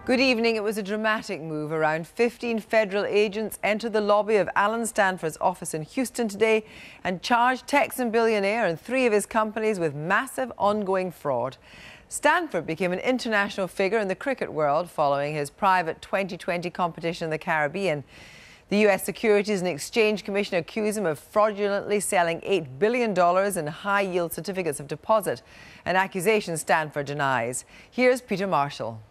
Good evening. It was a dramatic move. Around 15 federal agents entered the lobby of Alan Stanford's office in Houston today and charged Texan billionaire and 3 of his companies with massive ongoing fraud. Stanford became an international figure in the cricket world following his private 2020 competition in the Caribbean. The U.S. Securities and Exchange Commission accused him of fraudulently selling $8 billion in high-yield certificates of deposit, an accusation Stanford denies. Here's Peter Marshall.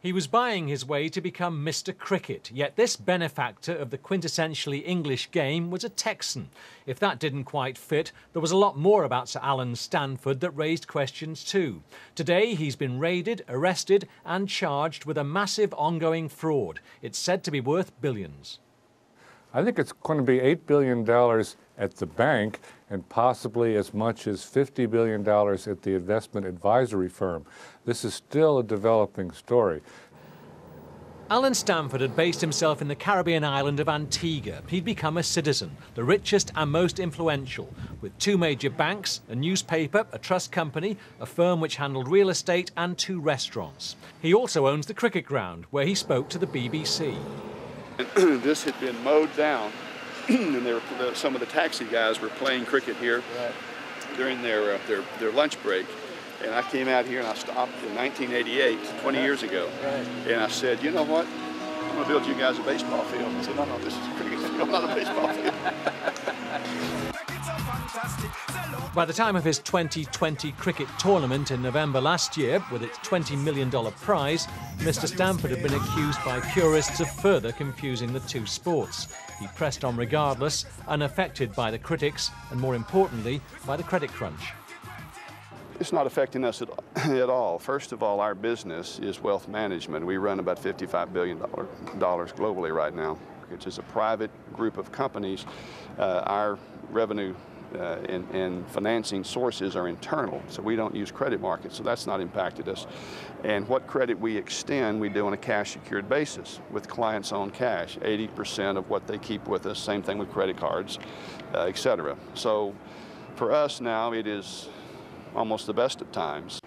He was buying his way to become Mr. Cricket, yet this benefactor of the quintessentially English game was a Texan. If that didn't quite fit, there was a lot more about Sir Alan Stanford that raised questions too. Today he's been raided, arrested and charged with a massive ongoing fraud. It's said to be worth billions. I think it's going to be $8 billion at the bank and possibly as much as $50 billion at the investment advisory firm. This is still a developing story. Alan Stanford had based himself in the Caribbean island of Antigua. He'd become a citizen, the richest and most influential, with 2 major banks, a newspaper, a trust company, a firm which handled real estate and 2 restaurants. He also owns the cricket ground, where he spoke to the BBC. This had been mowed down, and some of the taxi guys were playing cricket here during their lunch break. And I came out here and I stopped in 1988, 20 years ago. And I said, you know what? I'm going to build you guys a baseball field. He said, no, this is a cricket field, not a baseball field. By the time of his 2020 cricket tournament in November last year, with its $20 million prize, Mr. Stanford had been accused by purists of further confusing the 2 sports. He pressed on regardless, unaffected by the critics, and more importantly, by the credit crunch. It's not affecting us at all. First of all, our business is wealth management. We run about $55 billion globally right now, which is a private group of companies. Our revenue and financing sources are internal, so we don't use credit markets, so that's not impacted us. And what credit we extend, we do on a cash-secured basis with clients on cash, 80% of what they keep with us, same thing with credit cards, et cetera. So for us now, it is almost the best of times.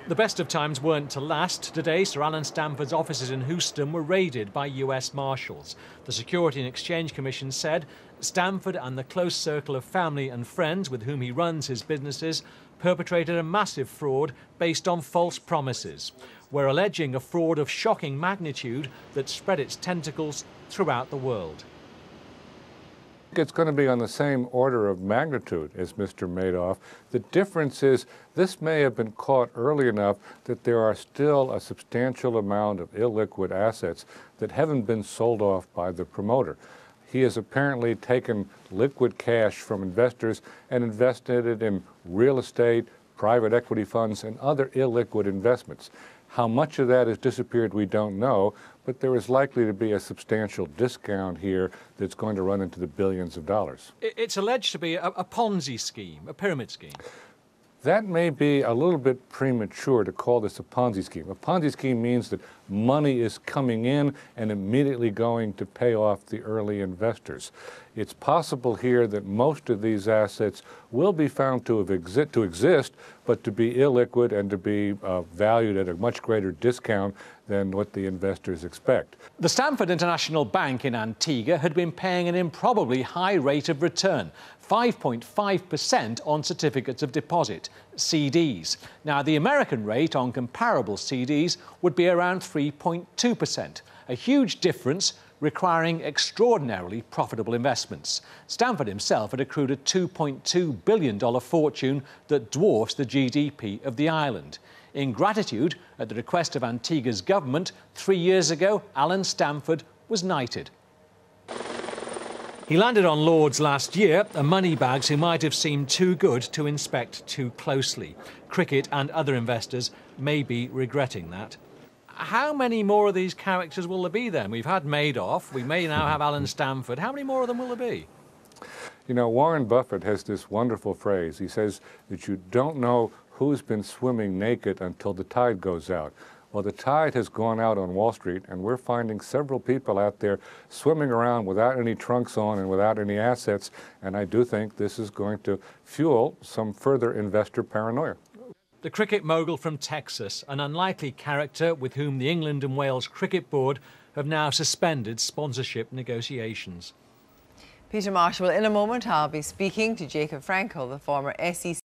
The best of times weren't to last. Today, Sir Alan Stanford's offices in Houston were raided by US Marshals. The Securities and Exchange Commission said Stanford and the close circle of family and friends with whom he runs his businesses perpetrated a massive fraud based on false promises. We're alleging a fraud of shocking magnitude that spread its tentacles throughout the world. It's going to be on the same order of magnitude as Mr. Madoff. The difference is this may have been caught early enough that there are still a substantial amount of illiquid assets that haven't been sold off by the promoter. He has apparently taken liquid cash from investors and invested it in real estate, private equity funds, and other illiquid investments. How much of that has disappeared, we don't know, but there is likely to be a substantial discount here that's going to run into the billions of dollars. It's alleged to be a Ponzi scheme, a pyramid scheme. That may be a little bit premature to call this a Ponzi scheme. A Ponzi scheme means that money is coming in and immediately going to pay off the early investors. It's possible here that most of these assets will be found to exist, but to be illiquid and to be valued at a much greater discount than what the investors expect. The Stanford International Bank in Antigua had been paying an improbably high rate of return, 5.5% on certificates of deposit, CDs. Now, the American rate on comparable CDs would be around 3.2%, a huge difference requiring extraordinarily profitable investments. Stanford himself had accrued a $2.2 billion fortune that dwarfs the GDP of the island. In gratitude, at the request of Antigua's government, 3 years ago, Alan Stanford was knighted. He landed on Lord's last year, a moneybags who might have seemed too good to inspect too closely. Cricket and other investors may be regretting that. How many more of these characters will there be then? We've had Madoff, we may now have Alan Stanford. How many more of them will there be? You know, Warren Buffett has this wonderful phrase. He says that you don't know who's been swimming naked until the tide goes out. Well, the tide has gone out on Wall Street, and we're finding several people out there swimming around without any trunks on and without any assets, and I do think this is going to fuel some further investor paranoia. The cricket mogul from Texas, an unlikely character with whom the England and Wales Cricket Board have now suspended sponsorship negotiations. Peter Marshall, in a moment I'll be speaking to Jacob Frankel, the former SEC